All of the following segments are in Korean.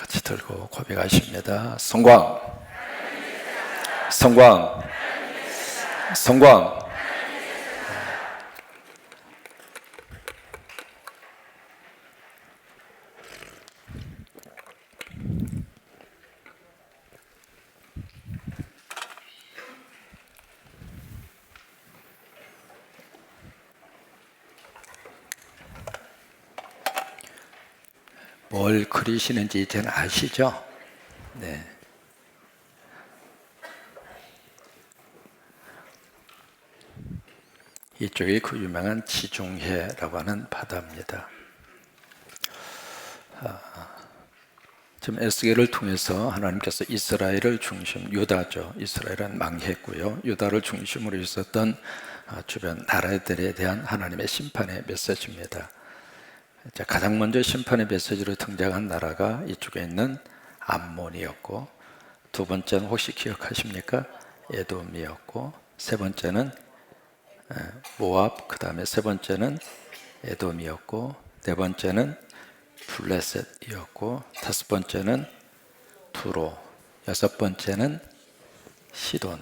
같이 들고 고백하십니다. 성광, 성광, 성광. 뭘 그리시는지 이제는 아시죠? 네. 이쪽이 그 유명한 지중해라고 하는 바다입니다. 지금 에스겔을 통해서 하나님께서 이스라엘을 중심, 유다죠. 이스라엘은 망했고요. 유다를 중심으로 있었던 주변 나라들에 대한 하나님의 심판의 메시지입니다. 가장 먼저 심판의 메시지로 등장한 나라가 이쪽에 있는 암몬이었고, 두 번째는 혹시 기억하십니까? 에돔이었고, 세 번째는 모압, 그 다음에 세 번째는 에돔이었고, 네 번째는 블레셋이었고, 다섯 번째는 두로, 여섯 번째는 시돈.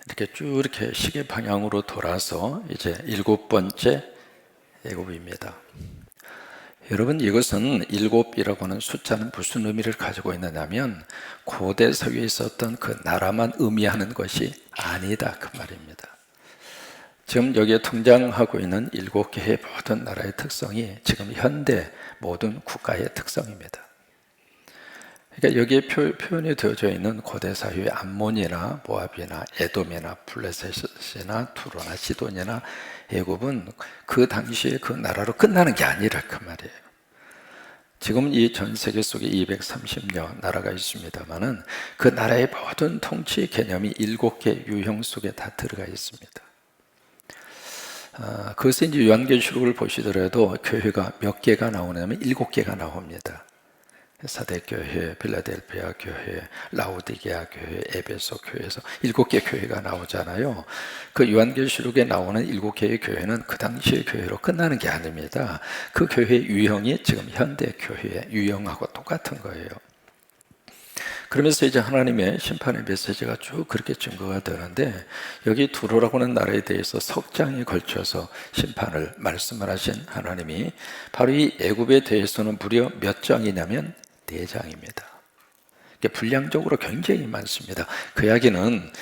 이렇게 쭉 이렇게 시계 방향으로 돌아서 이제 일곱 번째 애굽입니다. 여러분, 이것은 일곱이라고 하는 숫자는 무슨 의미를 가지고 있느냐면 고대 서유에 있었던 그 나라만 의미하는 것이 아니다, 그 말입니다. 지금 여기에 등장하고 있는 일곱 개의 모든 나라의 특성이 지금 현대 모든 국가의 특성입니다. 그러니까 여기에 표현이 되어져 있는 고대 사유의 암몬이나 모압이나 에돔이나 블레셋이나 두로나 시돈이나 애굽은 그 당시에 그 나라로 끝나는 게 아니라 그 말이에요. 지금 이 전 세계 속에 230여 나라가 있습니다만은 그 나라의 모든 통치 개념이 7개 유형 속에 다 들어가 있습니다. 그것은 이제 요한계시록을 보시더라도 교회가 몇 개가 나오냐면 7개가 나옵니다. 사대교회, 필라델피아 교회, 라오디게아 교회, 에베소 교회에서 7개 교회가 나오잖아요. 그 요한계시록에 나오는 7개의 교회는 그 당시의 교회로 끝나는 게 아닙니다. 그 교회의 유형이 지금 현대 교회의 유형하고 똑같은 거예요. 그러면서 이제 하나님의 심판의 메시지가 쭉 그렇게 증거가 되는데, 여기 두로라고 하는 나라에 대해서 석 장에 걸쳐서 심판을 말씀을 하신 하나님이 바로 이 애굽에 대해서는 무려 몇 장이냐면 4장입니다. 분량적으로 굉장히 많습니다. 그 이야기는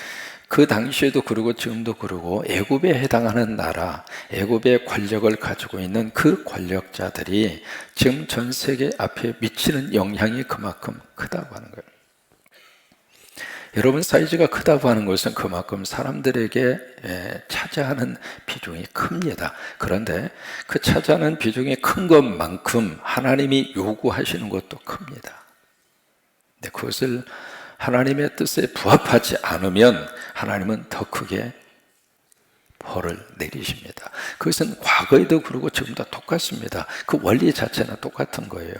그 당시에도 그러고 지금도 그러고 애굽에 해당하는 나라, 애굽의 권력을 가지고 있는 그 권력자들이 지금 전 세계 앞에 미치는 영향이 그만큼 크다고 하는 거예요. 여러분, 사이즈가 크다고 하는 것은 그만큼 사람들에게 차지하는 비중이 큽니다. 그런데 그 차지하는 비중이 큰 것만큼 하나님이 요구하시는 것도 큽니다. 근데 그것을 하나님의 뜻에 부합하지 않으면 하나님은 더 크게 벌을 내리십니다. 그것은 과거에도 그러고 지금도 똑같습니다. 그 원리 자체는 똑같은 거예요.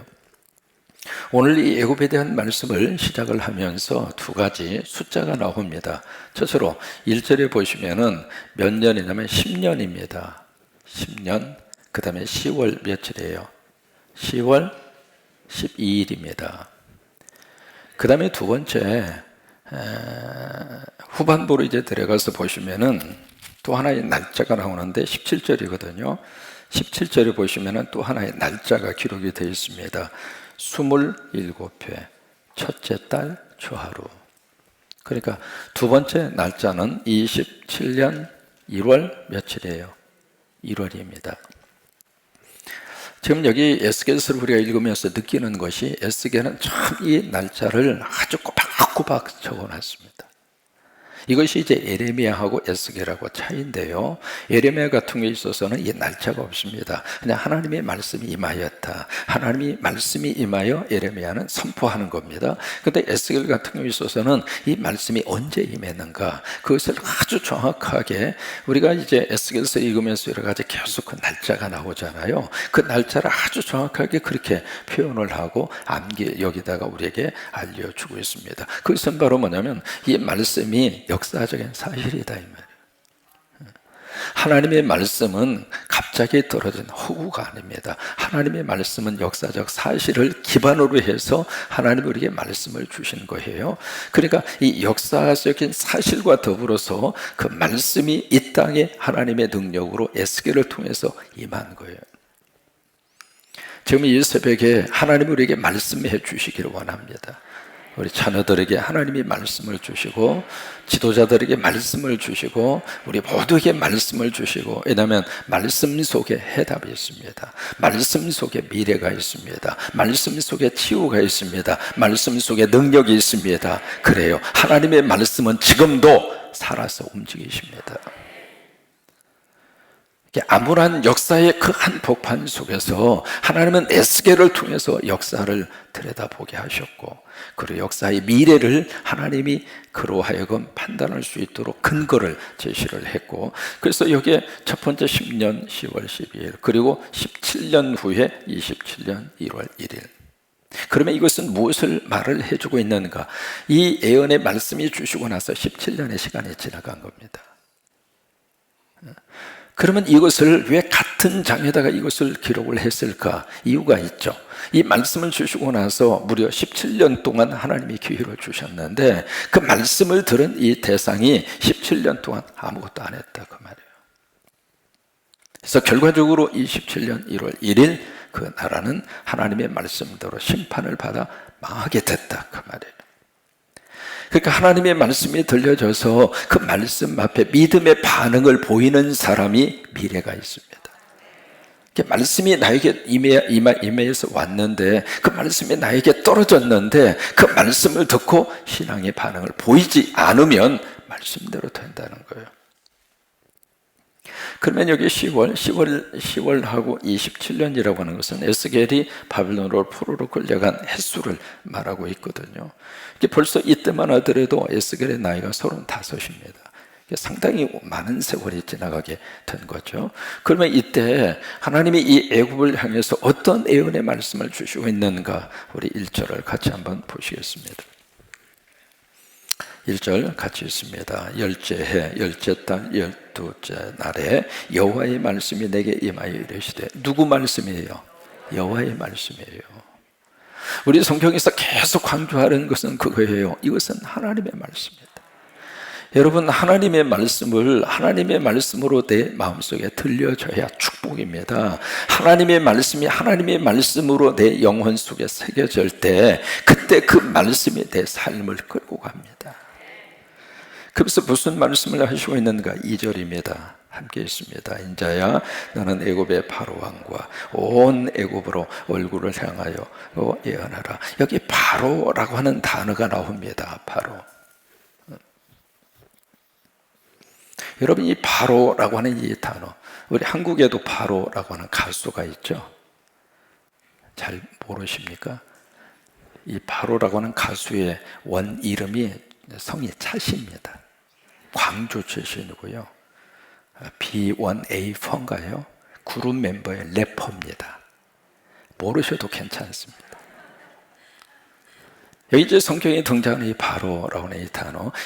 오늘 이 애굽에 대한 말씀을 시작을 하면서 두 가지 숫자가 나옵니다. 첫째로 1절에 보시면은 몇 년이냐면 10년입니다. 10년. 그 다음에 10월 며칠이에요? 10월 12일입니다. 그 다음에 두 번째, 후반부로 이제 들어가서 보시면은 또 하나의 날짜가 나오는데 17절이거든요. 17절에 보시면은 또 하나의 날짜가 기록이 되어 있습니다. 27회 첫째 달 초하루. 그러니까 두 번째 날짜는 27년 1월 며칠이에요? 1월입니다. 지금 여기 에스겔서를 우리가 읽으면서 느끼는 것이, 에스겔은 참 이 날짜를 아주 꼬박꼬박 적어놨습니다. 이것이 이제 예레미야하고 에스겔하고 차이인데요. 예레미야 같은 게 있어서는 이 날짜가 없습니다. 그냥 하나님의 말씀이 임하였다. 하나님이 말씀이 임하여 예레미야는 선포하는 겁니다. 그런데 에스겔 같은 게 있어서는 이 말씀이 언제 임했는가, 그것을 아주 정확하게, 우리가 이제 에스겔서 읽으면서 여러 가지 계속 그 날짜가 나오잖아요. 그 날짜를 아주 정확하게 그렇게 표현을 하고 여기다가 우리에게 알려주고 있습니다. 그것은 바로 뭐냐면 이 말씀이 역사적인 사실이다 이 말이에요. 하나님의 말씀은 갑자기 떨어진 허구가 아닙니다. 하나님의 말씀은 역사적 사실을 기반으로 해서 하나님이 우리에게 말씀을 주신 거예요. 그러니까 이 역사적인 사실과 더불어서 그 말씀이 이 땅에 하나님의 능력으로 에스겔을 통해서 임한 거예요. 지금 이 새벽에 하나님이 우리에게 말씀해 주시기를 원합니다. 우리 자녀들에게 하나님이 말씀을 주시고 지도자들에게 말씀을 주시고 우리 모두에게 말씀을 주시고, 왜냐하면 말씀 속에 해답이 있습니다. 말씀 속에 미래가 있습니다. 말씀 속에 치유가 있습니다. 말씀 속에 능력이 있습니다. 그래요. 하나님의 말씀은 지금도 살아서 움직이십니다. 암울한 역사의 그 한 복판 속에서 하나님은 에스겔을 통해서 역사를 들여다보게 하셨고, 그리고 역사의 미래를 하나님이 그로 하여금 판단할 수 있도록 근거를 제시를 했고, 그래서 여기에 첫 번째 10년 10월 12일, 그리고 17년 후에 27년 1월 1일. 그러면 이것은 무엇을 말을 해주고 있는가? 이 예언의 말씀이 주시고 나서 17년의 시간이 지나간 겁니다. 그러면 이것을 왜 같은 장에다가 이것을 기록을 했을까? 이유가 있죠. 이 말씀을 주시고 나서 무려 17년 동안 하나님이 기회를 주셨는데, 그 말씀을 들은 이 대상이 17년 동안 아무것도 안 했다 그 말이에요. 그래서 결과적으로 27년 1월 1일 그 나라는 하나님의 말씀대로 심판을 받아 망하게 됐다 그 말이에요. 그러니까 하나님의 말씀이 들려져서 그 말씀 앞에 믿음의 반응을 보이는 사람이 미래가 있습니다. 말씀이 나에게 임해서 왔는데, 그 말씀이 나에게 떨어졌는데, 그 말씀을 듣고 신앙의 반응을 보이지 않으면 말씀대로 된다는 거예요. 그러면 여기 10월하고 27년이라고 하는 것은 에스겔이 바빌론으로 포로로 끌려간 횟수를 말하고 있거든요. 벌써 이때만 하더라도 에스겔의 나이가 35입니다. 상당히 많은 세월이 지나가게 된 거죠. 그러면 이때 하나님이 이 애굽을 향해서 어떤 예언의 말씀을 주시고 있는가, 우리 1절을 같이 한번 보시겠습니다. 1절 같이 있습니다. 열째 해, 열째 달, 12째 날에 여호와의 말씀이 내게 임하여 이르시되. 누구 말씀이에요? 여호와의 말씀이에요. 우리 성경에서 계속 강조하는 것은 그거예요. 이것은 하나님의 말씀입니다. 여러분, 하나님의 말씀을 하나님의 말씀으로 내 마음속에 들려줘야 축복입니다. 하나님의 말씀이 하나님의 말씀으로 내 영혼 속에 새겨질 때, 그때 그 말씀이 내 삶을 끌고 갑니다. 그래서 무슨 말씀을 하시고 있는가? 2절입니다. 함께 있습니다. 인자야, 너는 애굽의 바로 왕과 온 애굽으로 얼굴을 향하여 예언하라. 여기 바로라고 하는 단어가 나옵니다. 바로. 여러분, 이 바로라고 하는 이 단어, 우리 한국에도 바로라고 하는 가수가 있죠. 잘 모르십니까? 이 바로라고 하는 가수의 원 이름이 성이 차시입니다. 광주 출신이고요. B1A4인가요? 그룹 멤버의 래퍼입니다. 모르셔도 괜찮습니다. 여기 이제 성경에 등장하는 이 바로라고 하는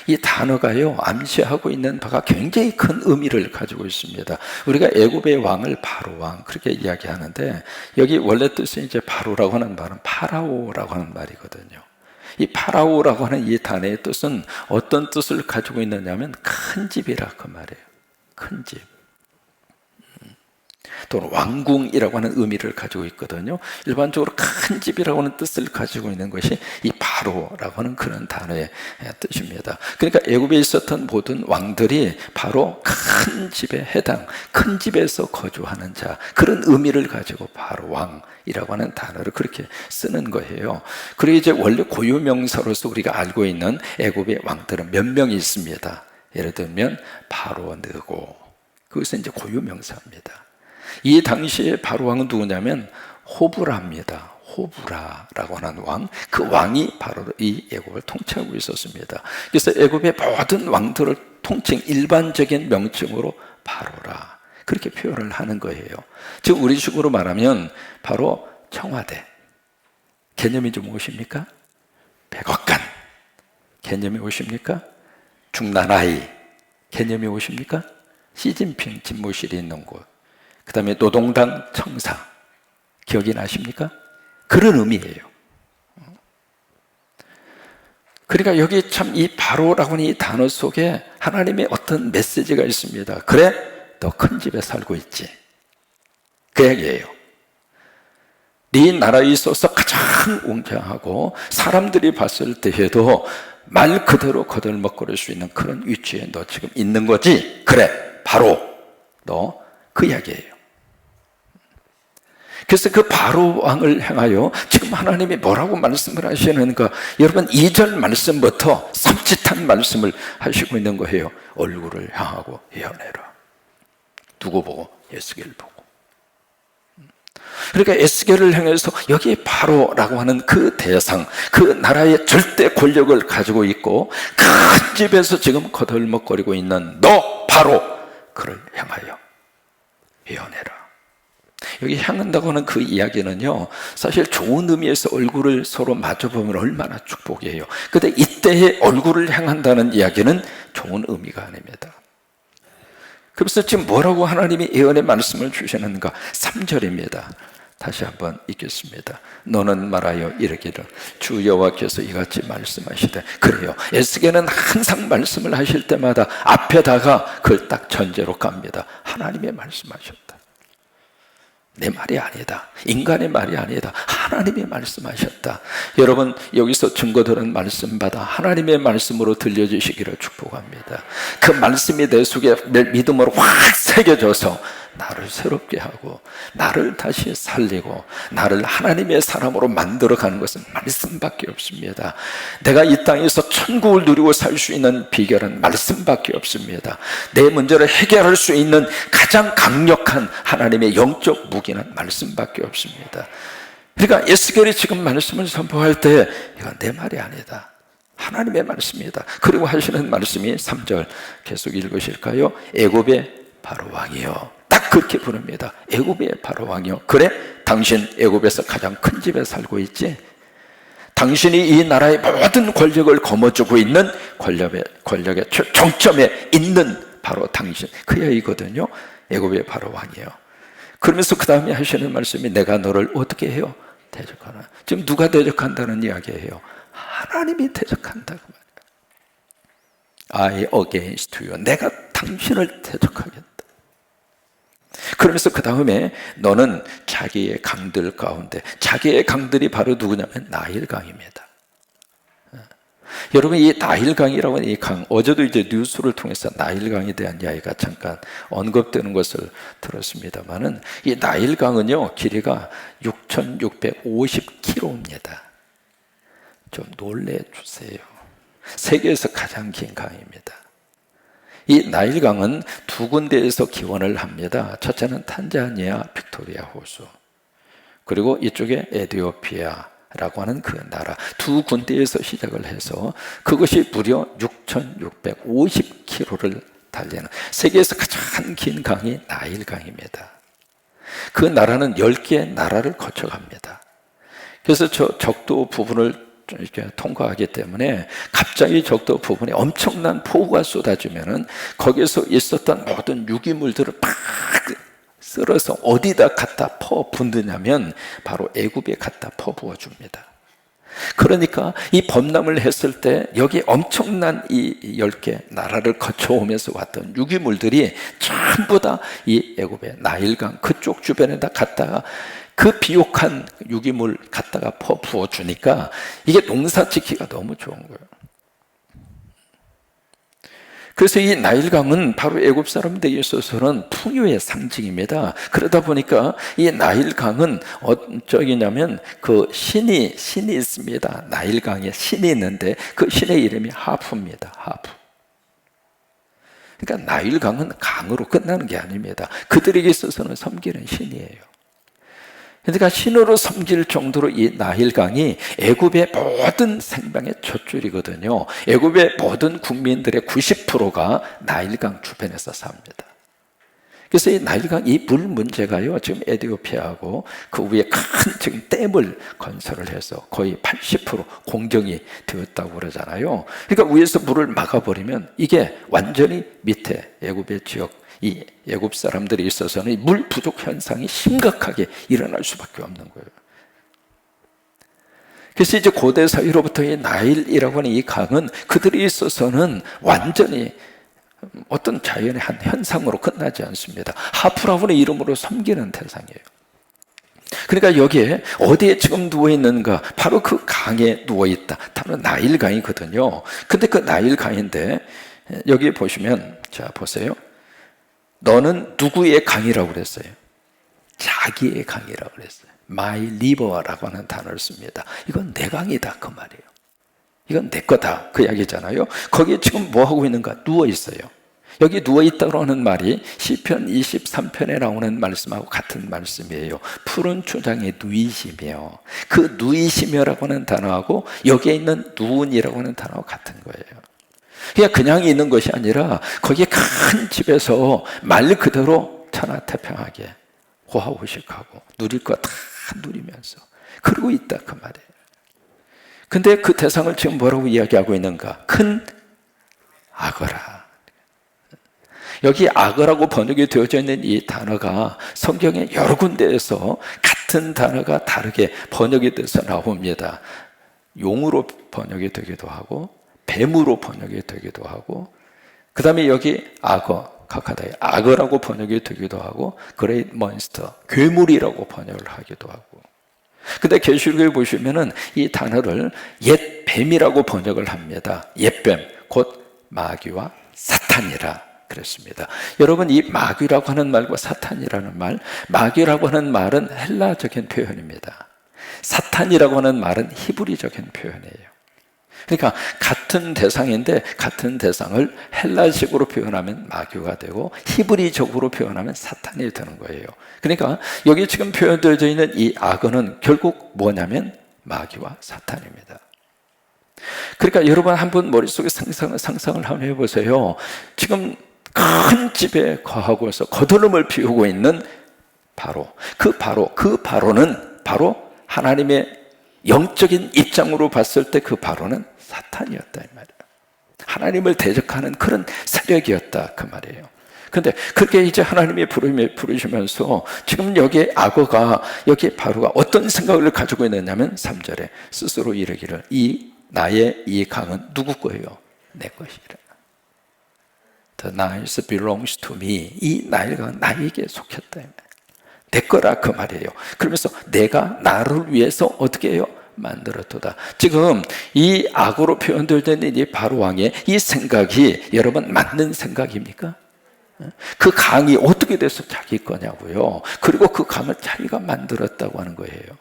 이 단어가요, 암시하고 있는 바가 굉장히 큰 의미를 가지고 있습니다. 우리가 애굽의 왕을 바로왕 그렇게 이야기하는데, 여기 원래 뜻은 이제 바로라고 하는 말은 파라오라고 하는 말이거든요. 이 파라오라고 하는 이 단어의 뜻은 어떤 뜻을 가지고 있느냐면 큰 집이라 그 말이에요. 큰 집. 또는 왕궁이라고 하는 의미를 가지고 있거든요. 일반적으로 큰 집이라고 하는 뜻을 가지고 있는 것이 이 바로라고 하는 그런 단어의 뜻입니다. 그러니까 애굽에 있었던 모든 왕들이 바로 큰 집에 해당, 큰 집에서 거주하는 자, 그런 의미를 가지고 바로 왕이라고 하는 단어를 그렇게 쓰는 거예요. 그리고 이제 원래 고유명사로서 우리가 알고 있는 애굽의 왕들은 몇 명이 있습니다. 예를 들면 바로 느고, 그것은 이제 고유명사입니다. 이 당시에 바로 왕은 누구냐면 호브라입니다. 호브라라고 하는 왕, 그 왕이 바로 이 애굽을 통치하고 있었습니다. 그래서 애굽의 모든 왕들을 통칭 일반적인 명칭으로 바로라, 그렇게 표현을 하는 거예요. 즉 우리 식으로 말하면 바로 청와대. 개념이 좀 오십니까? 백악관 개념이 오십니까? 중나라의 개념이 오십니까? 시진핑 집무실이 있는 곳, 그 다음에 노동당 청사, 기억이 나십니까? 그런 의미예요. 그러니까 여기 참 이 바로라고 하는 이 단어 속에 하나님의 어떤 메시지가 있습니다. 그래, 너 큰 집에 살고 있지. 그 얘기예요. 네 나라에 있어서 가장 웅장하고 사람들이 봤을 때에도 말 그대로 거들먹거릴 수 있는 그런 위치에 너 지금 있는 거지. 그래, 바로 너 그 이야기예요. 그래서 그 바로 왕을 향하여 지금 하나님이 뭐라고 말씀을 하시는가? 여러분 2절 말씀부터 섬찟한 말씀을 하시고 있는 거예요. 얼굴을 향하고 예언해라. 누구 보고? 에스겔 보고. 그러니까 에스겔을 향해서 여기 바로라고 하는 그 대상, 그 나라의 절대 권력을 가지고 있고 큰 집에서 지금 거들먹거리고 있는 너 바로, 그를 향하여 예언해라. 여기 향한다고 하는 그 이야기는요, 사실 좋은 의미에서 얼굴을 서로 마주보면 얼마나 축복이에요. 근데 이때의 얼굴을 향한다는 이야기는 좋은 의미가 아닙니다. 그래서 지금 뭐라고 하나님이 예언의 말씀을 주시는가? 3절입니다. 다시 한번 읽겠습니다. 너는 말하여 이르기를 주 여호와께서 이같이 말씀하시되. 그래요, 에스겔은 항상 말씀을 하실 때마다 앞에다가 그걸 딱 전제로 깝니다. 하나님의 말씀하셨다. 내 말이 아니다, 인간의 말이 아니다, 하나님이 말씀하셨다. 여러분 여기서 증거 들은 말씀 받아 하나님의 말씀으로 들려주시기를 축복합니다. 그 말씀이 내 속에 믿음으로 확 새겨져서 나를 새롭게 하고 나를 다시 살리고 나를 하나님의 사람으로 만들어가는 것은 말씀밖에 없습니다. 내가 이 땅에서 천국을 누리고 살 수 있는 비결은 말씀밖에 없습니다. 내 문제를 해결할 수 있는 가장 강력한 하나님의 영적 무기는 말씀밖에 없습니다. 그러니까 에스겔이 지금 말씀을 선포할 때 이건 내 말이 아니다, 하나님의 말씀이다. 그리고 하시는 말씀이 3절 계속 읽으실까요? 애굽의 바로 왕이여. 딱 그렇게 부릅니다. 애굽의 바로 왕이여. 그래, 당신 애굽에서 가장 큰 집에 살고 있지. 당신이 이 나라의 모든 권력을 거머쥐고 있는 권력의 정점에 있는 바로 당신, 그 얘기거든요. 애굽의 바로 왕이여. 그러면서 그 다음에 하시는 말씀이 내가 너를 어떻게 해요? 대적하나. 지금 누가 대적한다는 이야기예요? 하나님이 대적한다고 말이에요. I against you. 내가 당신을 대적하겠다. 그러면서 그 다음에 너는 자기의 강들 가운데, 자기의 강들이 바로 누구냐면 나일강입니다. 여러분 이 나일강이라고 하는 이 강, 어제도 이제 뉴스를 통해서 나일강에 대한 이야기가 잠깐 언급되는 것을 들었습니다만은 이 나일강은요 길이가 6,650km입니다. 좀 놀래주세요. 세계에서 가장 긴 강입니다. 이 나일강은 두 군데에서 기원을 합니다. 첫째는 탄자니아 빅토리아 호수, 그리고 이쪽에 에티오피아라고 하는 그 나라, 두 군데에서 시작을 해서 그것이 무려 6,650km를 달리는 세계에서 가장 긴 강이 나일강입니다. 그 나라는 10개의 나라를 거쳐갑니다. 그래서 저 적도 부분을 이렇게 통과하기 때문에 갑자기 적도 부분에 엄청난 폭우가 쏟아지면은 거기에서 있었던 모든 유기물들을 팍 쓸어서 어디다 갖다 퍼붓느냐면 바로 애굽에 갖다 퍼부어 줍니다. 그러니까 이 범람을 했을 때 여기 엄청난 이 10개 나라를 거쳐오면서 왔던 유기물들이 전부 다 이 애굽의 나일강 그쪽 주변에다 갖다가 그 비옥한 유기물 갖다가 부어 주니까 이게 농사 짓기가 너무 좋은 거예요. 그래서 이 나일강은 바로 애굽 사람들에게 있어서는 풍요의 상징입니다. 그러다 보니까 이 나일강은 어쩌냐면 그 신이 있습니다. 나일강에 신이 있는데 그 신의 이름이 하프입니다. 하프. 그러니까 나일강은 강으로 끝나는 게 아닙니다. 그들에게 있어서는 섬기는 신이에요. 그러니까 신으로 섬길 정도로 이 나일강이 애굽의 모든 생명의 젖줄이거든요. 애굽의 모든 국민들의 90%가 나일강 주변에서 삽니다. 그래서 이 나일강 이 물 문제가요, 지금 에티오피아하고 그 위에 큰 지금 댐을 건설을 해서 거의 80% 공정이 되었다고 그러잖아요. 그러니까 위에서 물을 막아버리면 이게 완전히 밑에 애굽의 지역, 이 애굽 사람들이 있어서는 물 부족 현상이 심각하게 일어날 수밖에 없는 거예요. 그래서 이제 고대 사회로부터 이 나일이라고 하는 이 강은 그들이 있어서는 완전히 어떤 자연의 한 현상으로 끝나지 않습니다. 하프라고는 이름으로 섬기는 대상이에요. 그러니까 여기에 어디에 지금 누워있는가? 바로 그 강에 누워있다. 바로 나일강이거든요. 근데 그 나일강인데 여기 보시면, 자 보세요. 너는 누구의 강이라고 그랬어요? 자기의 강이라고 그랬어요. My river라고 하는 단어를 씁니다. 이건 내 강이다 그 말이에요. 이건 내 거다 그 이야기잖아요. 거기에 지금 뭐 하고 있는가? 누워 있어요. 여기 누워 있다고 하는 말이 시편 23편에 나오는 말씀하고 같은 말씀이에요. 푸른 초장에 누이시며, 그 누이시며라고 하는 단어하고 여기에 있는 누운이라고 하는 단어하고 같은 거예요. 그냥 있는 것이 아니라 거기에 큰 집에서 말 그대로 천하태평하게 호화호식하고 누릴 거 다 누리면서 그러고 있다 그 말이에요. 근데 그 대상을 지금 뭐라고 이야기하고 있는가? 큰 악어라. 여기 악어라고 번역이 되어져 있는 이 단어가 성경의 여러 군데에서 같은 단어가 다르게 번역이 돼서 나옵니다. 용으로 번역이 되기도 하고 뱀으로 번역이 되기도 하고, 그 다음에 여기 악어, 카카다이 악어라고 번역이 되기도 하고, 그레이트 몬스터, 괴물이라고 번역을 하기도 하고. 근데 계시록에 보시면은 이 단어를 옛 뱀이라고 번역을 합니다. 옛뱀, 곧 마귀와 사탄이라 그랬습니다. 여러분, 이 마귀라고 하는 말과 사탄이라는 말, 마귀라고 하는 말은 헬라적인 표현입니다. 사탄이라고 하는 말은 히브리적인 표현이에요. 그러니까 같은 대상인데 같은 대상을 헬라식으로 표현하면 마귀가 되고 히브리적으로 표현하면 사탄이 되는 거예요. 그러니까 여기 지금 표현되어 있는 이 악어는 결국 뭐냐면 마귀와 사탄입니다. 그러니까 여러분 한번 머릿속에 상상을 한번 해보세요. 지금 큰 집에 거하고서 거드름을 피우고 있는 그 바로는 바로 하나님의 영적인 입장으로 봤을 때 그 바로는 사탄이었다 이 말이에요. 하나님을 대적하는 그런 세력이었다 그 말이에요. 근데 그게 이제 하나님이 부르시면서 지금 여기 악어가, 여기 바로가 어떤 생각을 가지고 있느냐면 3절에 스스로 이르기를 나의 이 강은 누구 거예요? 내 것이라. The Nile belongs to me. 이 나일강은 나에게 속했다 이 말이에요. 내 거라 그 말이에요. 그러면서 내가 나를 위해서 어떻게 해요? 만들었도다. 지금 이 악으로 표현되어 있는 이 바로 왕의 이 생각이 여러분 맞는 생각입니까? 그 강이 어떻게 돼서 자기 거냐고요. 그리고 그 강을 자기가 만들었다고 하는 거예요.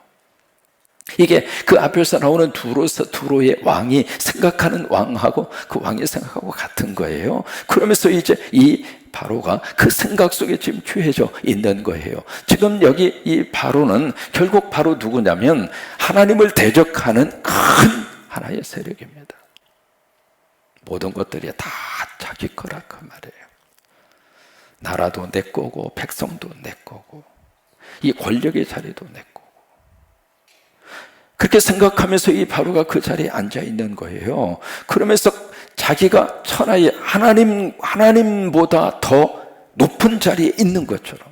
이게 그 앞에서 나오는 두로의 왕이 생각하는 왕하고 그 왕이 생각하고 같은 거예요. 그러면서 이제 이 바로가 그 생각 속에 지금 취해져 있는 거예요. 지금 여기 이 바로는 결국 바로 누구냐면 하나님을 대적하는 큰 하나의 세력입니다. 모든 것들이 다 자기 거라 그 말이에요. 나라도 내 거고 백성도 내 거고 이 권력의 자리도 내 거고. 그렇게 생각하면서 이 바로가 그 자리에 앉아 있는 거예요. 그러면서 자기가 천하의 하나님보다 더 높은 자리에 있는 것처럼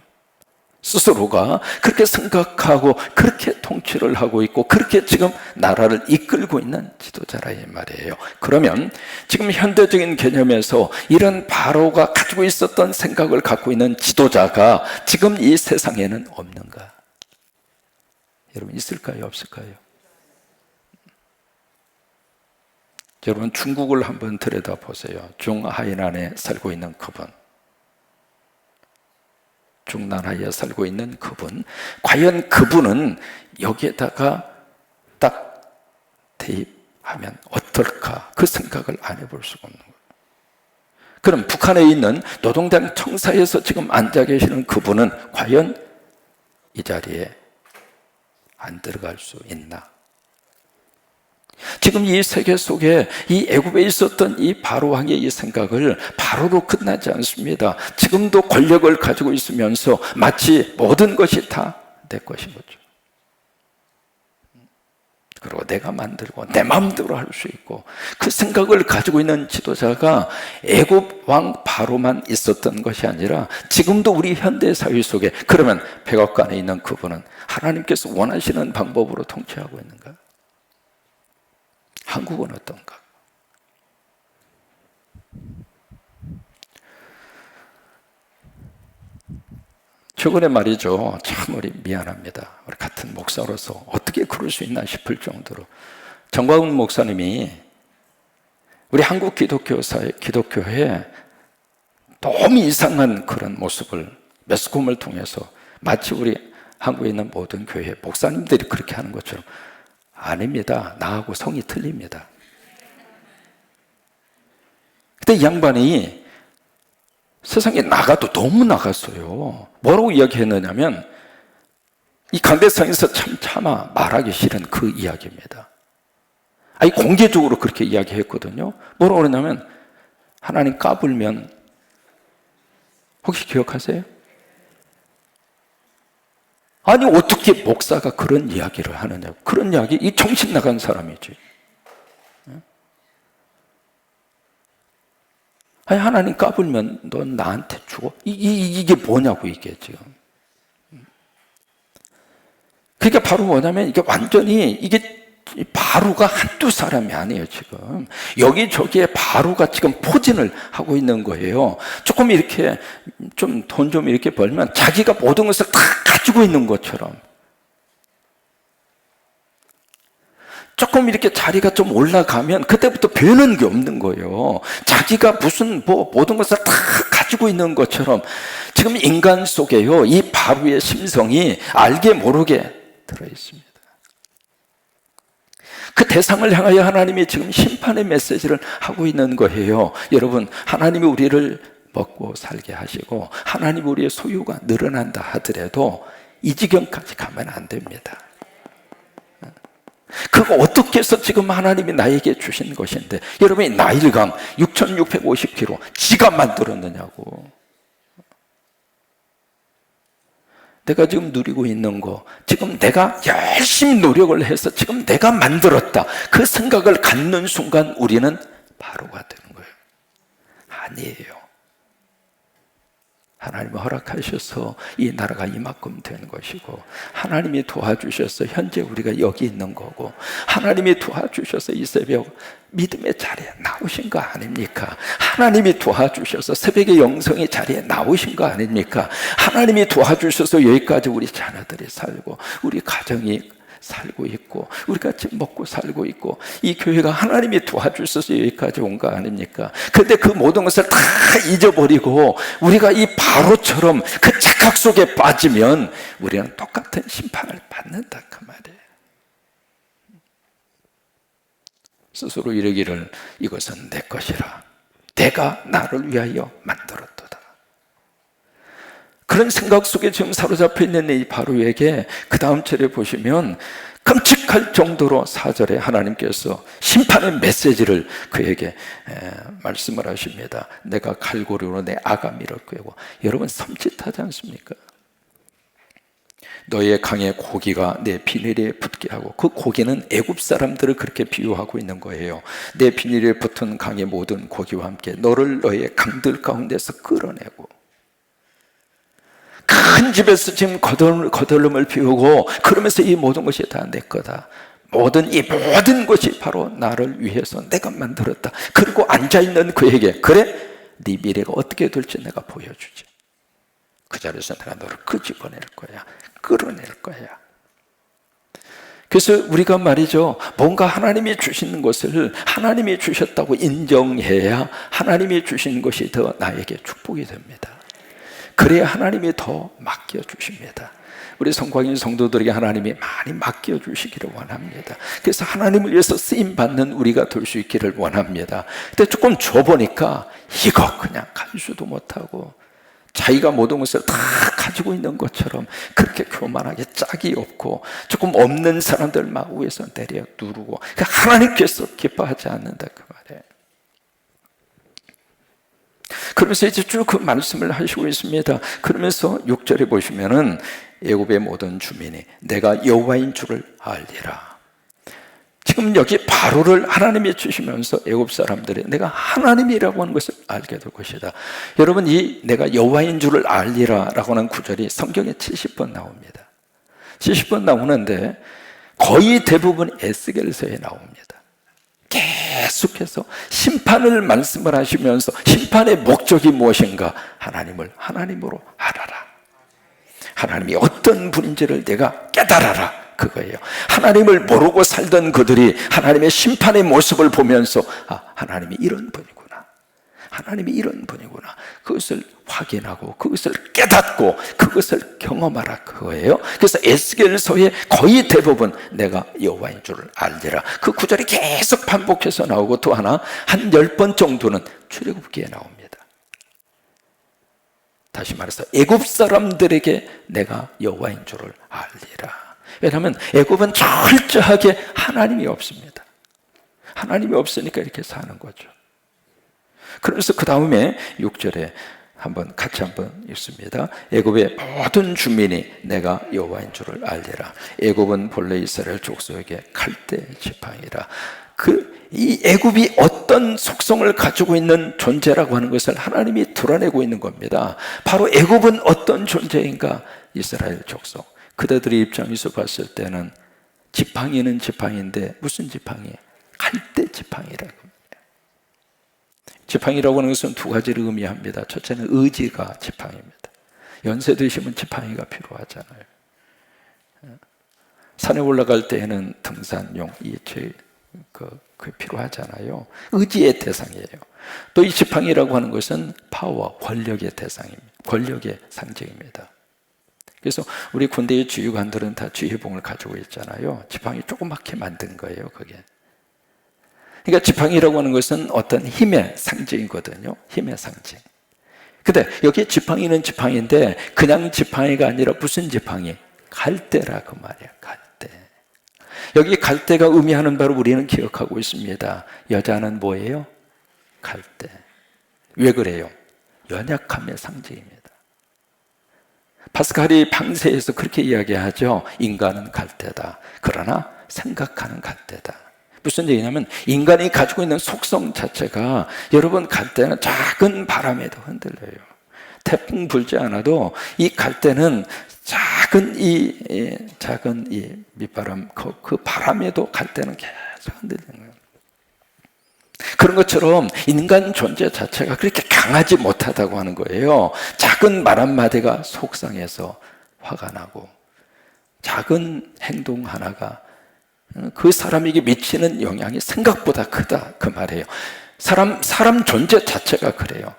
스스로가 그렇게 생각하고 그렇게 통치를 하고 있고 그렇게 지금 나라를 이끌고 있는 지도자라 이 말이에요. 그러면 지금 현대적인 개념에서 이런 바로가 가지고 있었던 생각을 갖고 있는 지도자가 지금 이 세상에는 없는가? 여러분 있을까요? 없을까요? 여러분 중국을 한번 들여다보세요. 중하이난에 살고 있는 그분, 중난하이에 살고 있는 그분, 과연 그분은 여기에다가 딱 대입하면 어떨까? 그 생각을 안 해볼 수가 없는 거예요. 그럼 북한에 있는 노동당 청사에서 지금 앉아 계시는 그분은 과연 이 자리에 안 들어갈 수 있나? 지금 이 세계 속에 이 애굽에 있었던 이 바로 왕의 이 생각을 바로로 끝나지 않습니다. 지금도 권력을 가지고 있으면서 마치 모든 것이 다 내 것인 거죠. 그리고 내가 만들고 내 마음대로 할 수 있고, 그 생각을 가지고 있는 지도자가 애굽 왕 바로만 있었던 것이 아니라 지금도 우리 현대 사회 속에, 그러면 백악관에 있는 그분은 하나님께서 원하시는 방법으로 통치하고 있는가? 한국은 어떤가? 최근에 말이죠, 참 우리 미안합니다. 우리 같은 목사로서 어떻게 그럴 수 있나 싶을 정도로 정광훈 목사님이 우리 한국 기독교회 너무 이상한 그런 모습을 매스컴을 통해서 마치 우리 한국에 있는 모든 교회 목사님들이 그렇게 하는 것처럼, 아닙니다. 나하고 성이 틀립니다. 근데 이 양반이 세상에 나가도 너무 나갔어요. 뭐라고 이야기했느냐면, 이 강대상에서 참 차마 말하기 싫은 그 이야기입니다. 아니, 공개적으로 그렇게 이야기했거든요. 뭐라고 그러냐면, 하나님 까불면, 혹시 기억하세요? 아니, 어떻게 목사가 그런 이야기를 하느냐. 그런 이야기, 이 정신 나간 사람이지. 아니, 하나님 까불면 넌 나한테 죽어? 이게 뭐냐고, 이게 지금. 그러니까 바로 뭐냐면, 이게 완전히, 이게 바로가 한두 사람이 아니에요, 지금. 여기저기에 바로가 지금 포진을 하고 있는 거예요. 조금 이렇게, 좀 돈 좀 이렇게 벌면 자기가 모든 것을 다 가지고 있는 것처럼. 조금 이렇게 자리가 좀 올라가면 그때부터 배우는 게 없는 거예요. 자기가 무슨 모든 것을 다 가지고 있는 것처럼 지금 인간 속에요, 이 바로의 심성이 알게 모르게 들어있습니다. 그 대상을 향하여 하나님이 지금 심판의 메시지를 하고 있는 거예요. 여러분, 하나님이 우리를 먹고 살게 하시고 하나님이 우리의 소유가 늘어난다 하더라도 이 지경까지 가면 안 됩니다. 그거 어떻게 해서 지금 하나님이 나에게 주신 것인데, 여러분이 나일강 6650km 지가 만들었느냐고. 내가 지금 누리고 있는 거, 지금 내가 열심히 노력을 해서 지금 내가 만들었다, 그 생각을 갖는 순간 우리는 바로가 되는 거예요. 아니에요. 하나님이 허락하셔서 이 나라가 이만큼 된 것이고, 하나님이 도와주셔서 현재 우리가 여기 있는 거고, 하나님이 도와주셔서 이 새벽 믿음의 자리에 나오신 거 아닙니까? 하나님이 도와주셔서 새벽의 영성의 자리에 나오신 거 아닙니까? 하나님이 도와주셔서 여기까지 우리 자녀들이 살고 우리 가정이 살고 있고 우리가 지금 먹고 살고 있고, 이 교회가 하나님이 도와주셔서 여기까지 온 거 아닙니까? 근데 그 모든 것을 다 잊어버리고 우리가 이 바로처럼 그 착각 속에 빠지면 우리는 똑같은 심판을 받는다, 그 말이에요. 스스로 이르기를 이것은 내 것이라, 내가 나를 위하여 만들었도다. 그런 생각 속에 지금 사로잡혀 있는 이 바로에게 그 다음 절에 보시면 끔찍할 정도로 4절에 하나님께서 심판의 메시지를 그에게 말씀을 하십니다. 내가 칼고리로 내 아가미를 꿰고. 여러분, 섬찟하지 않습니까? 너의 강의 고기가 내 비늘에 붙게 하고, 그 고기는 애굽 사람들을 그렇게 비유하고 있는 거예요. 내 비늘에 붙은 강의 모든 고기와 함께 너를 너의 강들 가운데서 끌어내고, 큰 집에서 지금 거들름을 피우고 그러면서 이 모든 것이 다 내 거다, 이 모든 것이 바로 나를 위해서 내가 만들었다. 그리고 앉아있는 그에게, 그래? 네 미래가 어떻게 될지 내가 보여주지. 그 자리에서 내가 너를 끄집어낼 거야, 끌어낼 거야. 그래서 우리가 말이죠, 뭔가 하나님이 주시는 것을 하나님이 주셨다고 인정해야 하나님이 주신 것이 더 나에게 축복이 됩니다. 그래야 하나님이 더 맡겨주십니다. 우리 성광인 성도들에게 하나님이 많이 맡겨주시기를 원합니다. 그래서 하나님을 위해서 쓰임받는 우리가 될 수 있기를 원합니다. 근데 조금 줘보니까 이거 그냥 갈 수도 못하고 자기가 모든 것을 다 가지고 있는 것처럼 그렇게 교만하게 짝이 없고 조금 없는 사람들 막 위에서 내려 누르고 하나님께서 기뻐하지 않는다 그 말이에요. 그러면서 이제 쭉 그 말씀을 하시고 있습니다. 그러면서 6절에 보시면은 애굽의 모든 주민이 내가 여호와인 줄을 알리라. 지금 여기 바로를 하나님이 주시면서 애굽 사람들이 내가 하나님이라고 하는 것을 알게 될 것이다. 여러분, 이 내가 여호와인 줄을 알리라 라고 하는 구절이 성경에 70번 나옵니다. 70번 나오는데 거의 대부분 에스겔서에 나옵니다. 계속해서 심판을 말씀을 하시면서 심판의 목적이 무엇인가? 하나님을 하나님으로 알아라. 하나님이 어떤 분인지를 내가 깨달아라. 그거예요. 하나님을 모르고 살던 그들이 하나님의 심판의 모습을 보면서 하나님이 이런 분이구나. 하나님이 이런 분이구나. 그것을 확인하고 그것을 깨닫고 그것을 경험하라 그거예요. 그래서 에스겔서의 거의 대부분 내가 여호와인 줄을 알리라. 그 구절이 계속 반복해서 나오고 또 하나 한 10번 정도는 출애굽기에 나옵니다. 다시 말해서 애굽 사람들에게 내가 여호와인 줄을 알리라. 왜냐하면 애굽은 철저하게 하나님이 없습니다. 하나님이 없으니까 이렇게 사는 거죠. 그래서 그 다음에 6절에 같이 한번 읽습니다. 애굽의 모든 주민이 내가 여호와인 줄을 알리라. 애굽은 본래 이스라엘 족속에게 칼대 지팡이라. 이 애굽이 어떤 속성을 가지고 있는 존재라고 하는 것을 하나님이 드러내고 있는 겁니다. 바로 애굽은 어떤 존재인가? 이스라엘 족속. 그대들의 입장에서 봤을 때는 지팡이는 지팡이인데 무슨 지팡이? 칼대 지팡이라고. 지팡이라고 하는 것은 두 가지를 의미합니다. 첫째는 의지가 지팡이입니다. 연세 드시면 지팡이가 필요하잖아요. 산에 올라갈 때에는 등산용 그게 필요하잖아요. 의지의 대상이에요. 또 이 지팡이라고 하는 것은 파워, 권력의 대상입니다. 권력의 상징입니다. 그래서 우리 군대의 주유관들은 다 주유봉을 가지고 있잖아요. 지팡이 조그맣게 만든 거예요, 그게. 그러니까 지팡이라고 하는 것은 어떤 힘의 상징이거든요. 힘의 상징. 근데 여기 지팡이는 지팡이인데 그냥 지팡이가 아니라 무슨 지팡이? 갈대라 그 말이야, 갈대. 여기 갈대가 의미하는 바로 우리는 기억하고 있습니다. 여자는 뭐예요? 갈대. 왜 그래요? 연약함의 상징입니다. 파스칼이 방세에서 그렇게 이야기하죠. 인간은 갈대다. 그러나 생각하는 갈대다. 무슨 얘기냐면 인간이 가지고 있는 속성 자체가 여러분 갈대는 작은 바람에도 흔들려요. 태풍 불지 않아도 이 갈대는 작은 이 밑바람 그 바람에도 갈대는 계속 흔들리는 거예요. 그런 것처럼 인간 존재 자체가 그렇게 강하지 못하다고 하는 거예요. 작은 말 한마디가 속상해서 화가 나고 작은 행동 하나가 그 사람에게 미치는 영향이 생각보다 크다 그 말이에요. 사람 존재 자체가 그래요.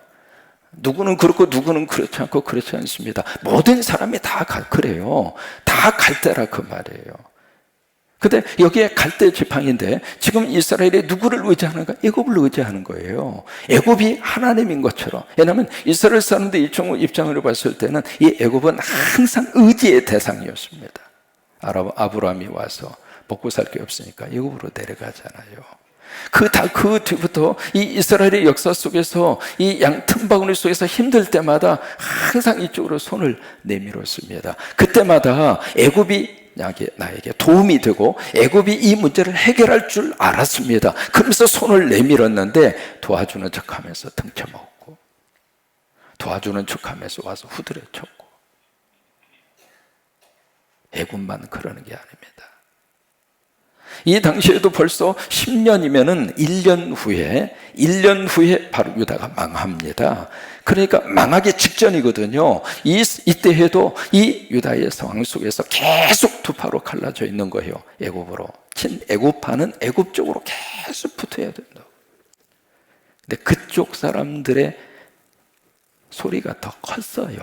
누구는 그렇고 누구는 그렇지 않고 그렇지 않습니다. 모든 사람이 다 그래요. 다 갈대라 그 말이에요. 근데 여기에 갈대 지팡이인데 지금 이스라엘이 누구를 의지하는가? 애굽을 의지하는 거예요. 애굽이 하나님인 것처럼. 왜냐하면 이스라엘 사람들 입장으로 봤을 때는 이 애굽은 항상 의지의 대상이었습니다. 아브라함이 와서 먹고 살 게 없으니까 애굽으로 내려가잖아요. 그 뒤부터 이 이스라엘의 역사 속에서 이 양 틈바구니 속에서 힘들 때마다 항상 이쪽으로 손을 내밀었습니다. 그때마다 애굽이 나에게 도움이 되고 애굽이 이 문제를 해결할 줄 알았습니다. 그러면서 손을 내밀었는데 도와주는 척하면서 등쳐먹고 도와주는 척하면서 와서 후드려 쳤고 애굽만 그러는 게 아닙니다. 이 당시에도 벌써 10년이면은 1년 후에 바로 유다가 망합니다. 그러니까 망하기 직전이거든요. 이때 해도 이 유다의 상황 속에서 계속 두 파로 갈라져 있는 거예요. 애굽으로. 친애굽파는 애굽 쪽으로 계속 붙어야 된다. 근데 그쪽 사람들의 소리가 더 컸어요.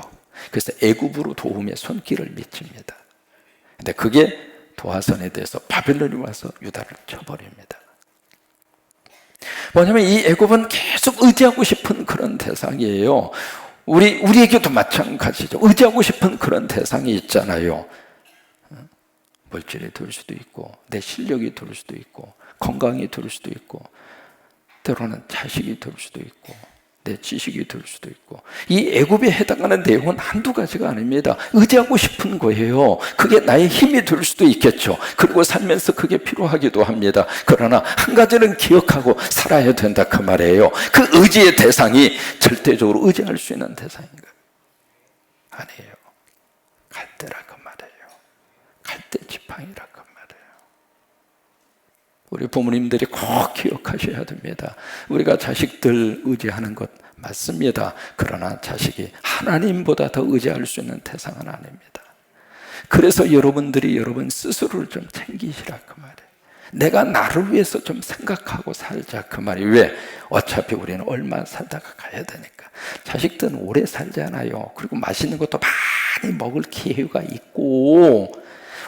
그래서 애굽으로 도움의 손길을 미칩니다. 근데 그게 도화선에 대해서 바벨론이 와서 유다를 쳐버립니다. 뭐냐면 이 애굽은 계속 의지하고 싶은 그런 대상이에요. 우리에게도 마찬가지죠. 의지하고 싶은 그런 대상이 있잖아요. 물질이 들 수도 있고, 내 실력이 들 수도 있고, 건강이 들 수도 있고, 때로는 자식이 들 수도 있고, 내 지식이 들 수도 있고. 이 애굽에 해당하는 내용은 한두 가지가 아닙니다. 의지하고 싶은 거예요. 그게 나의 힘이 될 수도 있겠죠. 그리고 살면서 그게 필요하기도 합니다. 그러나 한 가지는 기억하고 살아야 된다 그 말이에요. 그 의지의 대상이 절대적으로 의지할 수 있는 대상인가? 아니에요. 갈대라 그 말이에요. 갈대 지팡이라 그 말이에요. 우리 부모님들이 꼭 기억하셔야 됩니다. 우리가 자식들 의지하는 것 맞습니다. 그러나 자식이 하나님보다 더 의지할 수 있는 대상은 아닙니다. 그래서 여러분들이 여러분 스스로를 좀 챙기시라 그 말이에요. 내가 나를 위해서 좀 생각하고 살자 그 말이에요. 왜? 어차피 우리는 얼마 살다가 가야 되니까. 자식들은 오래 살잖아요. 그리고 맛있는 것도 많이 먹을 기회가 있고,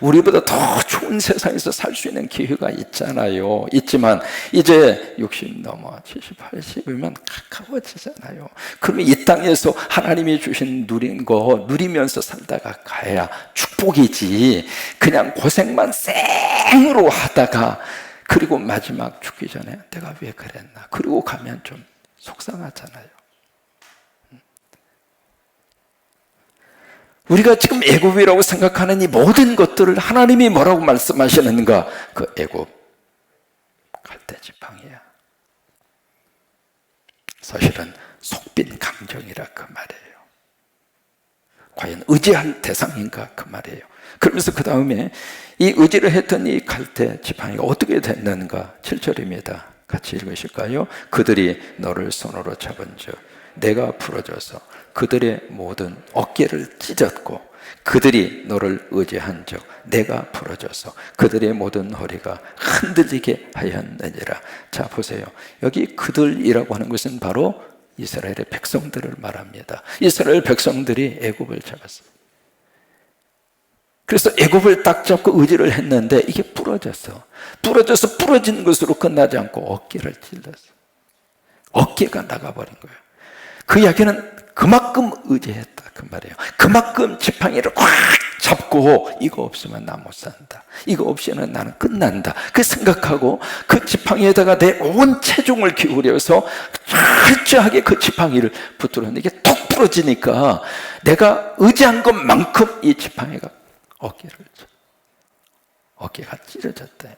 우리보다 더 좋은 세상에서 살 수 있는 기회가 있잖아요. 있지만 이제 60 넘어 70, 80이면 가까워지잖아요. 그러면 이 땅에서 하나님이 주신 누린 거 누리면서 살다가 가야 축복이지, 그냥 고생만 생으로 하다가 그리고 마지막 죽기 전에 내가 왜 그랬나 그리고 가면 좀 속상하잖아요. 우리가 지금 애굽이라고 생각하는 이 모든 것들을 하나님이 뭐라고 말씀하시는가? 그 애굽 갈대 지팡이야. 사실은 속빈 감정이라 그 말이에요. 과연 의지할 대상인가 그 말이에요. 그러면서 그 다음에 이 의지를 했던 이 갈대 지팡이가 어떻게 됐는가? 7절입니다. 같이 읽으실까요? 그들이 너를 손으로 잡은 즉 내가 부러져서 그들의 모든 어깨를 찢었고 그들이 너를 의지한 즉 내가 부러져서 그들의 모든 허리가 흔들리게 하였느니라. 자 보세요. 여기 그들이라고 하는 것은 바로 이스라엘의 백성들을 말합니다. 이스라엘 백성들이 애굽을 잡았어요. 그래서 애굽을 딱 잡고 의지를 했는데 이게 부러져서 부러진 것으로 끝나지 않고 어깨를 찔렀어. 어깨가 나가버린 거예요. 그 이야기는 그만큼 의지했다 그 말이에요. 그만큼 지팡이를 꽉 잡고 이거 없으면 나 못 산다, 이거 없이는 나는 끝난다 그 생각하고 그 지팡이에다가 내 온 체중을 기울여서 철저하게 그 지팡이를 붙들었는데 이게 톡 부러지니까 내가 의지한 것만큼 이 지팡이가 어깨가 찢어졌다.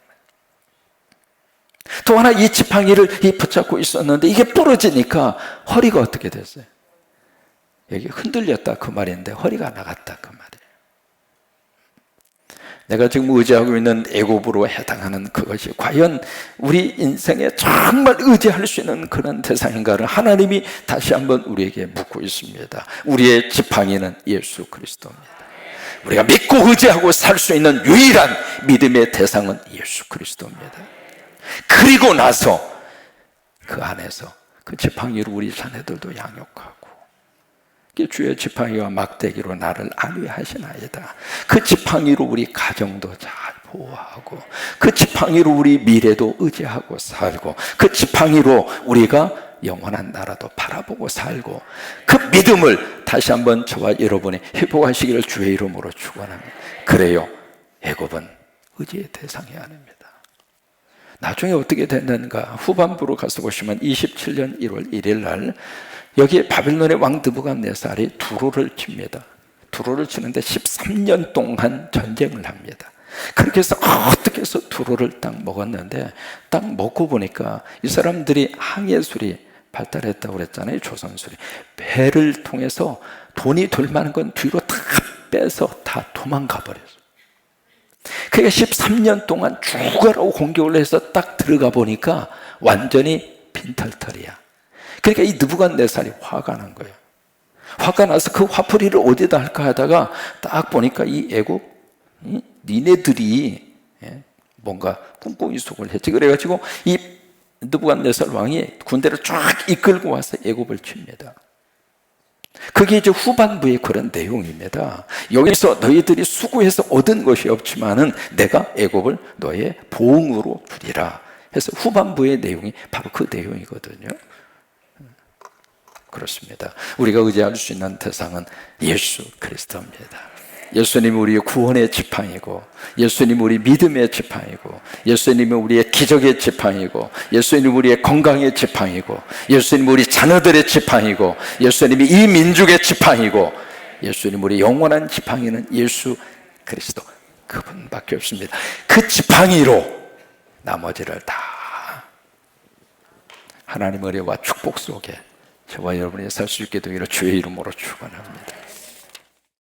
또 하나 이 지팡이를 붙잡고 있었는데 이게 부러지니까 허리가 어떻게 됐어요? 여기 흔들렸다 그 말인데 허리가 나갔다 그 말이에요. 내가 지금 의지하고 있는 애굽으로 해당하는 그것이 과연 우리 인생에 정말 의지할 수 있는 그런 대상인가를 하나님이 다시 한번 우리에게 묻고 있습니다. 우리의 지팡이는 예수 그리스도입니다. 우리가 믿고 의지하고 살 수 있는 유일한 믿음의 대상은 예수 그리스도입니다. 그리고 나서 그 안에서 그 지팡이로 우리 자녀들도 양육하고 주의 지팡이와 막대기로 나를 안위하시나이다. 그 지팡이로 우리 가정도 잘 보호하고 그 지팡이로 우리 미래도 의지하고 살고 그 지팡이로 우리가 영원한 나라도 바라보고 살고 그 믿음을 다시 한번 저와 여러분이 회복하시기를 주의 이름으로 축원합니다. 그래요. 애굽은 의지의 대상이 아닙니다. 나중에 어떻게 됐는가? 후반부로 가서 보시면 27년 1월 1일 날 여기에 바빌론의 왕 느부갓네살이 두로를 칩니다. 두로를 치는데 13년 동안 전쟁을 합니다. 그렇게 해서 어떻게 해서 두로를 딱 먹었는데 딱 먹고 보니까 이 사람들이 항해술이 발달했다고 그랬잖아요. 조선술이. 배를 통해서 돈이 될 만한 건 뒤로 다 빼서 다 도망가 버렸어요. 그러니까 13년 동안 죽어라고 공격을 해서 딱 들어가 보니까 완전히 빈털털이야. 그러니까 이 느부갓네살이 화가 난 거예요. 화가 나서 그 화풀이를 어디다 할까 하다가 딱 보니까 이 애굽 니네들이 뭔가 꿍꿍이 속을 했지. 그래가지고 이 느부갓네살 왕이 군대를 쫙 이끌고 와서 애굽을 칩니다. 그게 이제 후반부의 그런 내용입니다. 여기서 너희들이 수고해서 얻은 것이 없지만은 내가 애굽을 너의 보응으로 주리라 해서 후반부의 내용이 바로 그 내용이거든요. 그렇습니다. 우리가 의지할 수 있는 대상은 예수 그리스도입니다. 예수님이 우리의 구원의 지팡이고, 예수님이 우리 믿음의 지팡이고, 예수님이 우리의 기적의 지팡이고, 예수님이 우리의 건강의 지팡이고, 예수님이 우리 자녀들의 지팡이고, 예수님이 이 민족의 지팡이고, 예수님 우리 영원한 지팡이는 예수 그리스도 그분밖에 없습니다. 그 지팡이로 나머지를 다 하나님의 은혜와 축복 속에 저와 여러분이 살 수 있게 되기를 주의 이름으로 축원합니다.